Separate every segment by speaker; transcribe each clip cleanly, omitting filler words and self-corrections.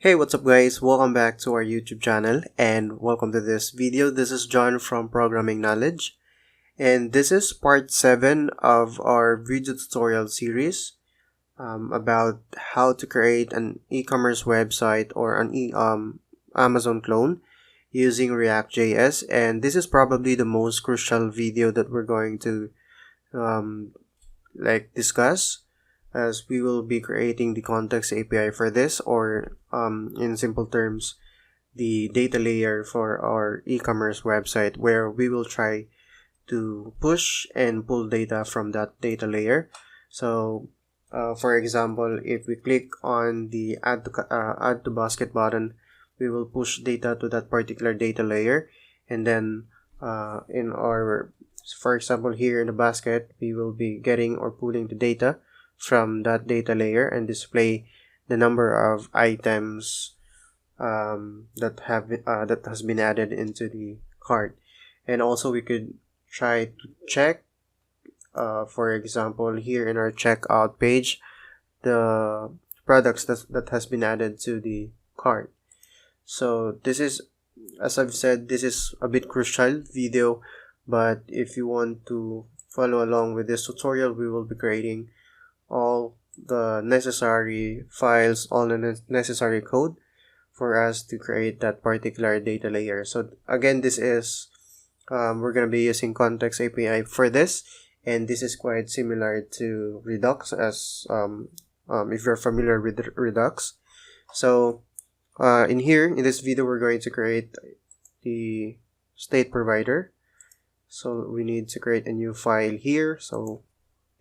Speaker 1: Hey, what's up guys? Welcome back to our YouTube channel and welcome to this video. This is John from ProgrammingKnowledge and this is part 7 of our video tutorial series about how to create an e-commerce website or an Amazon clone using React.js, and this is probably the most crucial video that we're going to discuss, as we will be creating the context API for this, or in simple terms, the data layer for our e-commerce website, where we will try to push and pull data from that data layer. So for example, if we click on the add to basket button, we will push data to that particular data layer, and then for example, here in the basket, we will be getting or pulling the data from that data layer and display the number of items that has been added into the cart. And also we could try to check, for example, here in our checkout page, the products that has been added to the cart. So this is, as I've said, this is a bit crucial video, but if you want to follow along with this tutorial, we will be creating all the necessary files, all the necessary code for us to create that particular data layer. So again, this is we're going to be using context API for this, and this is quite similar to Redux, as if you're familiar with Redux. So in this video, we're going to create the state provider. So we need to create a new file here. So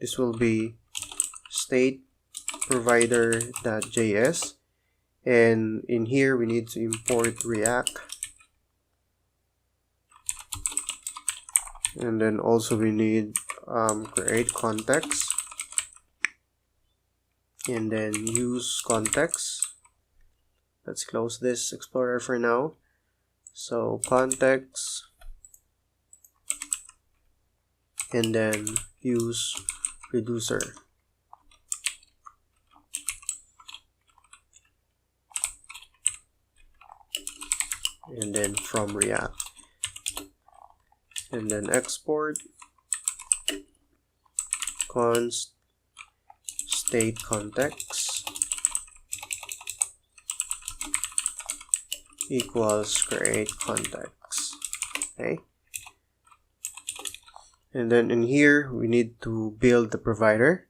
Speaker 1: this will be state provider.js, and in here we need to import React, and then also we need create context and then use context. Let's close this Explorer for now. So context and then use reducer. And then from React, and then export const state context equals create context. Okay, and then in here we need to build the provider.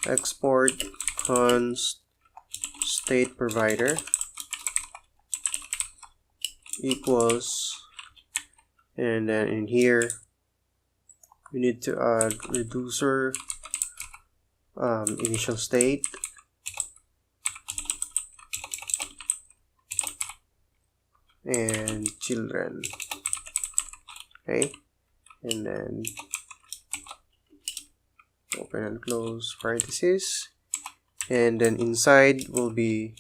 Speaker 1: Export const state provider equals, and then in here we need to add reducer, initial state, and children. Okay, and then open and close parentheses, and then inside we'll be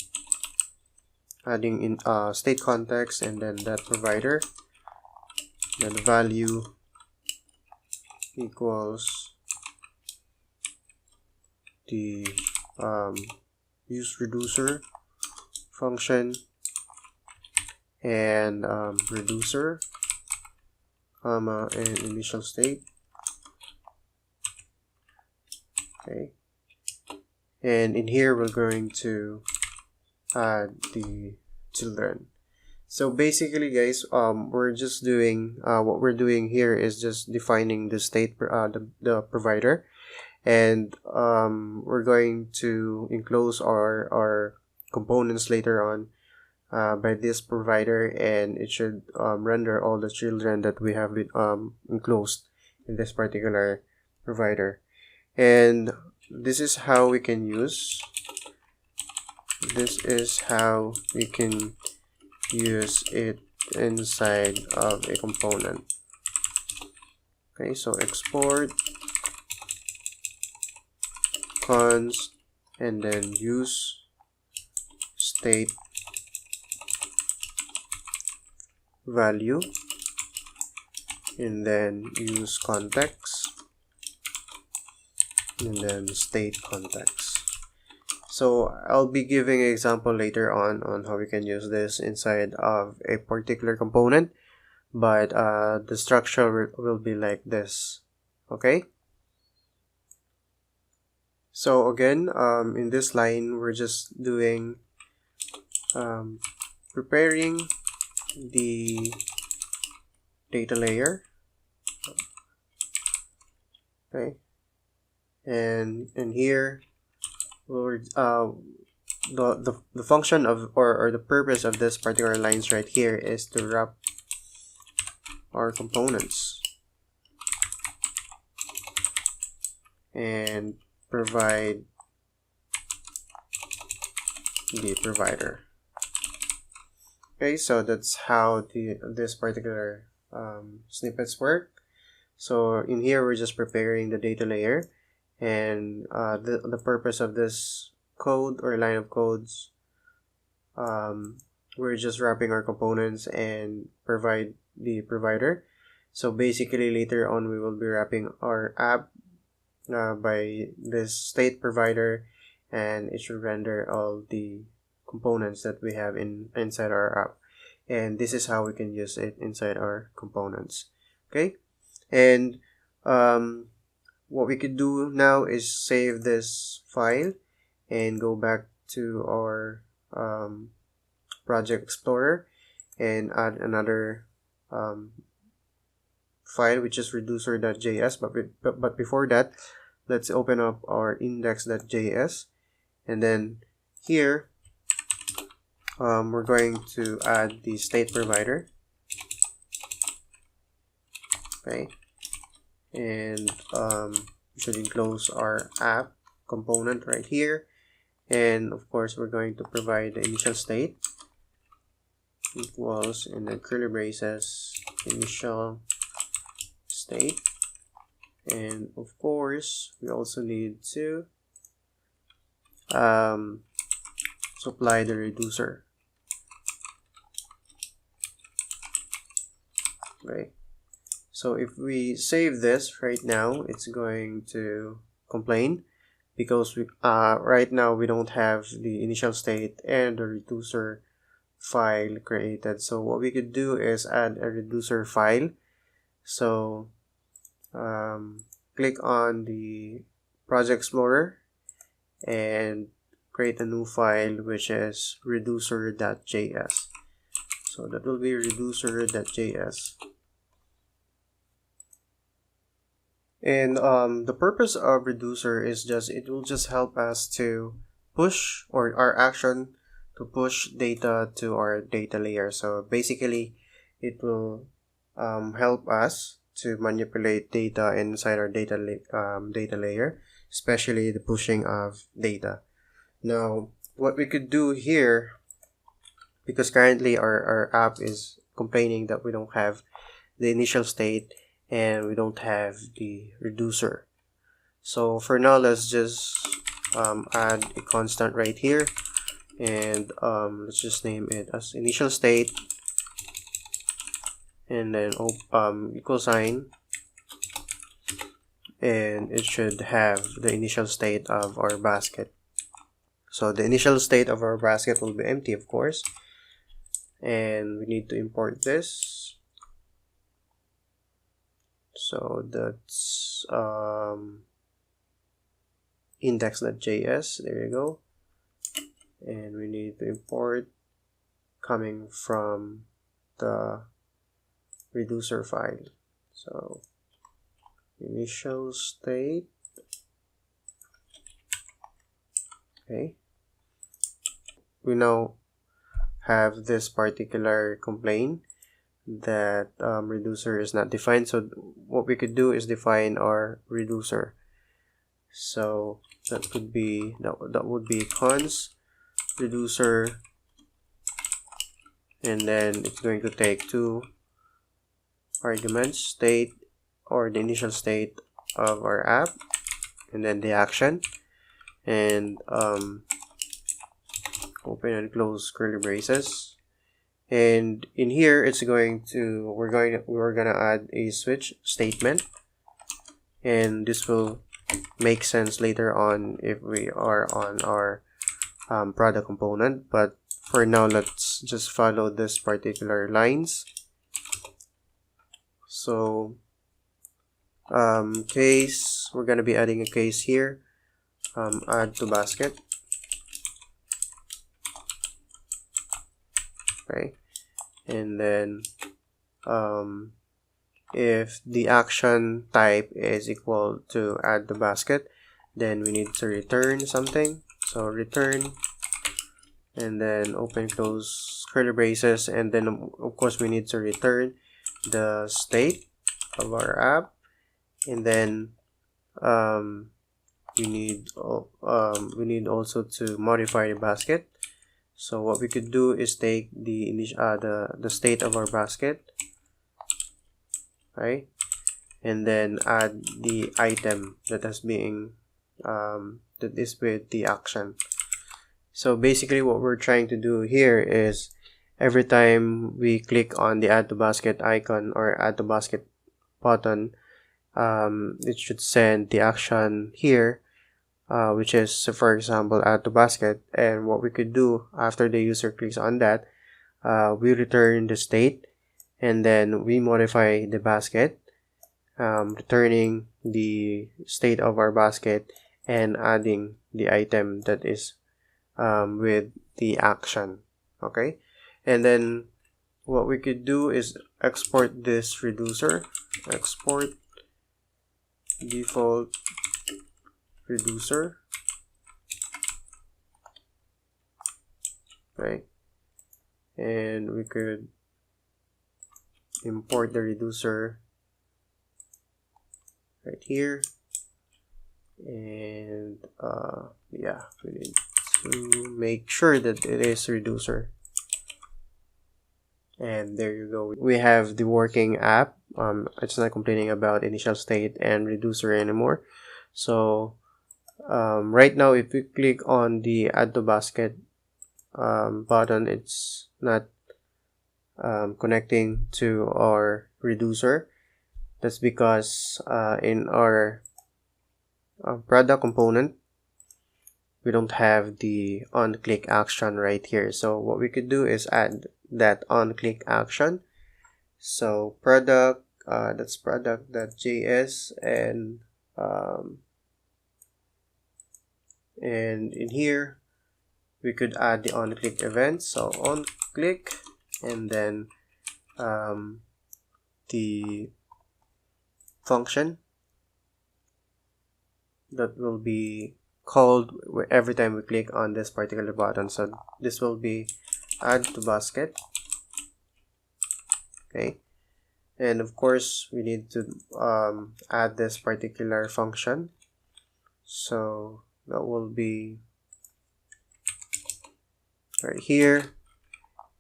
Speaker 1: adding in state context and then that provider, then value equals the use reducer function and reducer comma and initial state. Okay, and in here we're going to add the children. So basically guys, we're just doing what we're doing here is just defining the state, the provider, and we're going to enclose our components later on by this provider, and it should render all the children that we have enclosed in this particular provider. And this is how we can use it inside of a component. Okay, so export const and then use state value and then use context and then state context. So I'll be giving an example later on how we can use this inside of a particular component, but the structure will be like this. Okay. So again, in this line, we're just doing preparing the data layer. Okay, and here we're the function of or the purpose of this particular lines right here is to wrap our components and provide the provider. Okay, so that's how this particular snippets work. So in here we're just preparing the data layer, and the purpose of this code or line of codes, we're just wrapping our components and provide the provider. So basically later on we will be wrapping our app by this state provider, and it should render all the components that we have inside our app, and this is how we can use it inside our components. Okay, and what we could do now is save this file and go back to our project explorer and add another file, which is reducer.js. But before that, let's open up our index.js, and then here we're going to add the state provider. Okay, and we should enclose our app component right here, and of course we're going to provide the initial state equals, in the curly braces, initial state, and of course we also need to supply the reducer. Okay, so if we save this right now, it's going to complain because we right now we don't have the initial state and the reducer file created. So what we could do is add a reducer file. So click on the project explorer and create a new file, which is reducer.js. So that will be reducer.js. And the purpose of reducer is just, it will just help us to push, or our action to push data to our data layer. So basically it will help us to manipulate data inside our data layer, especially the pushing of data. Now what we could do here, because currently our app is complaining that we don't have the initial state and we don't have the reducer. So for now, let's just add a constant right here, and let's just name it as initial state, and then equal sign, and it should have the initial state of our basket. So the initial state of our basket will be empty, of course, and we need to import this. So that's index.js, there you go, and we need to import coming from the reducer file. So initial state, okay, we now have this particular complaint that reducer is not defined. So what we could do is define our reducer. So that could be that would be const reducer, and then it's going to take two arguments, state, or the initial state of our app, and then the action, and open and close curly braces. And in here it's going to we're gonna add a switch statement, and this will make sense later on if we are on our product component, but for now let's just follow this particular lines. So case, we're gonna be adding a case here, add to basket. Okay, and then if the action type is equal to add to basket, then we need to return something. So return, and then open close curly braces, and then of course we need to return the state of our app, and then we need also to modify the basket. So what we could do is take the state of our basket, right, and then add the item that is with the action. So basically what we're trying to do here is every time we click on the add to basket icon or add to basket button, it should send the action here, which is, for example, add to basket. And what we could do after the user clicks on that, we return the state, and then we modify the basket, returning the state of our basket and adding the item that is with the action. Okay, and then what we could do is export this reducer, export default reducer, right, and we could import the reducer right here, and yeah, we need to make sure that it is reducer, and there you go. We have the working app. It's not complaining about initial state and reducer anymore. So right now, if we click on the add to basket button, it's not connecting to our reducer. That's because in our product component, we don't have the on-click action right here. So what we could do is add that on-click action. So product, that's product.js, and in here we could add the on-click event. So on-click, and then the function that will be called every time we click on this particular button. So this will be add to basket. Okay, and of course we need to add this particular function. So that will be right here,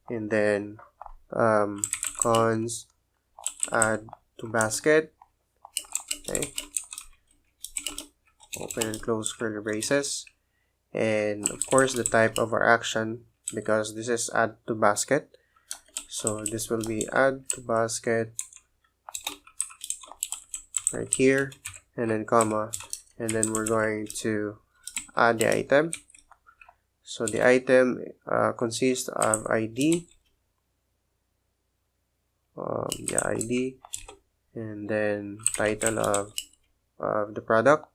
Speaker 1: and then cons add to basket. Okay, open and close curly braces, and of course the type of our action, because this is add to basket, so this will be add to basket right here, and then comma, and then we're going to add the item. So the item consists of ID, ID, and then title of the product,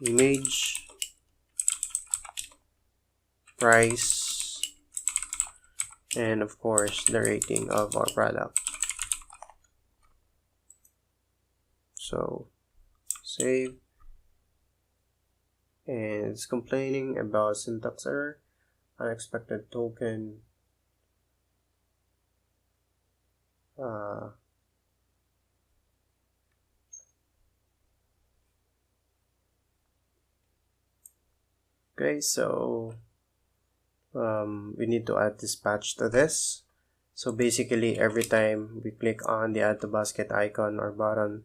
Speaker 1: image, price, and of course the rating of our product. So save, and it's complaining about syntax error, unexpected token, okay, so we need to add dispatch to this. So basically every time we click on the add to basket icon or button,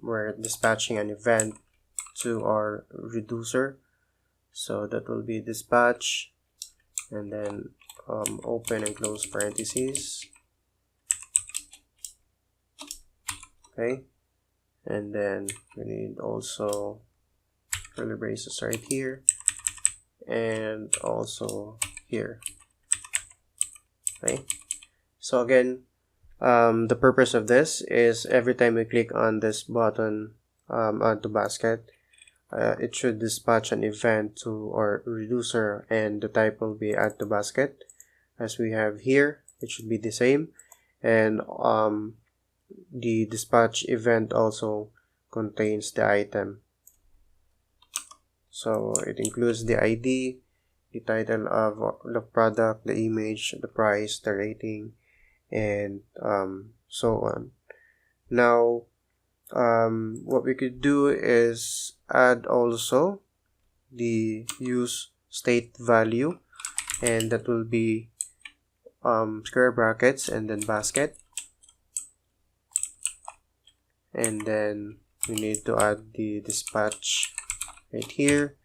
Speaker 1: we're dispatching an event to our reducer. So that will be dispatch, and then open and close parentheses. Okay, and then we need also curly braces right here and also here. Okay, so again, the purpose of this is every time we click on this button, add to basket, it should dispatch an event to our reducer, and the type will be add to basket. As we have here, it should be the same, and the dispatch event also contains the item. So it includes the ID, the title of the product, the image, the price, the rating, and so on. Now, what we could do is add also the use state value, and that will be square brackets and then basket, and then we need to add the dispatch right here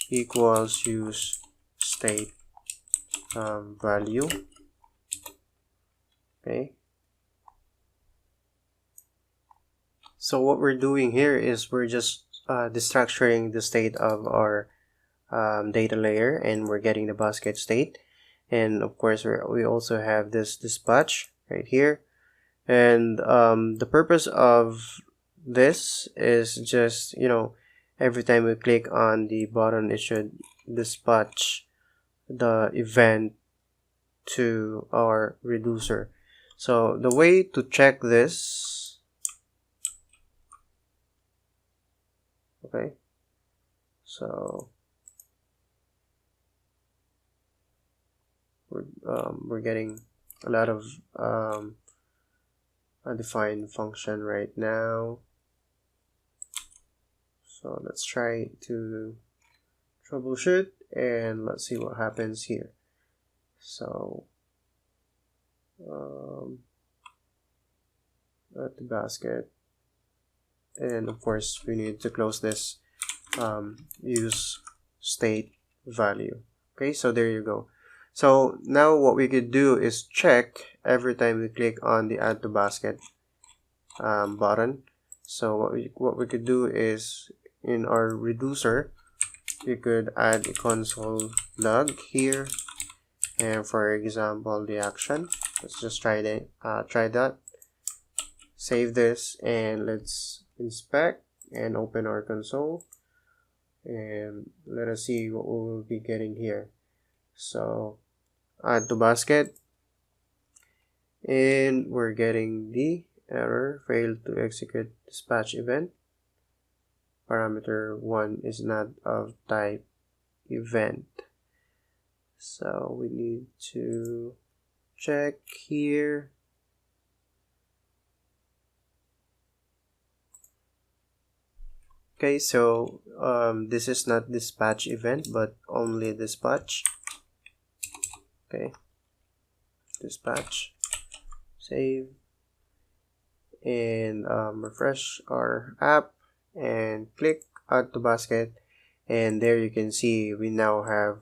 Speaker 1: equals use state value. Okay, so what we're doing here is we're just destructuring the state of our data layer, and we're getting the basket state. And of course we also have this dispatch right here, and the purpose of this is just, every time we click on the button, it should dispatch the event to our reducer. So the way to check this, okay, so we're getting a lot of undefined function right now. So let's try to troubleshoot and let's see what happens here. So at the basket, and of course we need to close this use state value. Okay, so there you go. So now what we could do is check every time we click on the add to basket button. So what we could do is, in our reducer, we could add a console log here, and for example the action. Let's just try that. Save this and let's inspect and open our console, and let us see what we will be getting here. So add to basket, and we're getting the error, failed to execute dispatch event. Parameter 1 is not of type event. So we need to check here. Okay, so this is not dispatch event but only dispatch. Okay, dispatch, save, and refresh our app and click add to basket, and there you can see we now have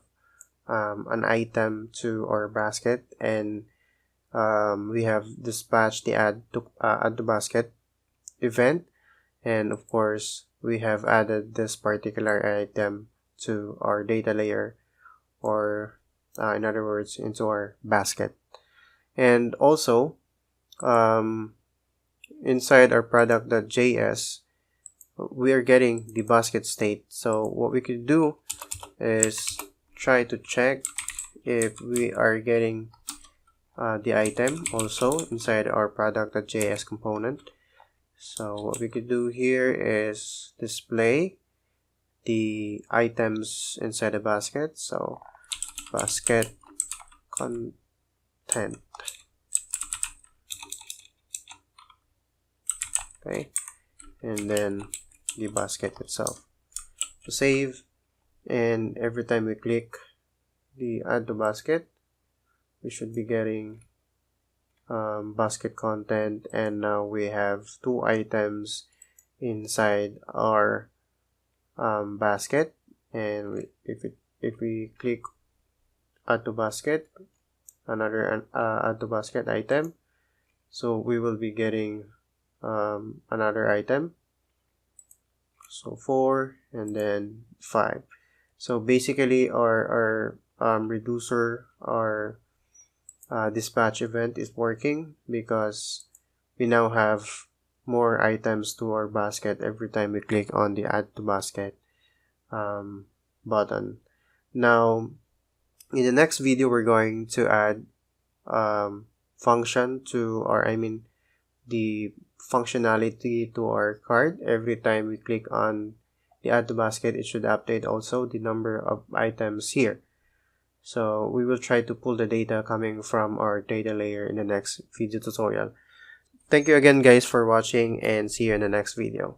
Speaker 1: an item to our basket, and we have dispatched the add to basket event, and of course we have added this particular item to our data layer, or in other words, into our basket. And also inside our product.js, we are getting the basket state. So what we could do is try to check if we are getting the item also inside our product.js component. So what we could do here is display the items inside the basket. So basket content. Okay, and then the basket itself. To save, and every time we click the add to basket, we should be getting basket content, and now we have two items inside our basket. And if we click add to basket, another add to basket item, so we will be getting another item, So 4 and then 5. So basically our reducer, our dispatch event is working because we now have more items to our basket every time we click on the add to basket button. Now in the next video we're going to add function to our, the functionality to our cart. Every time we click on the add to basket, it should update also the number of items here. So we will try to pull the data coming from our data layer in the next video tutorial. Thank you again guys for watching, and see you in the next video.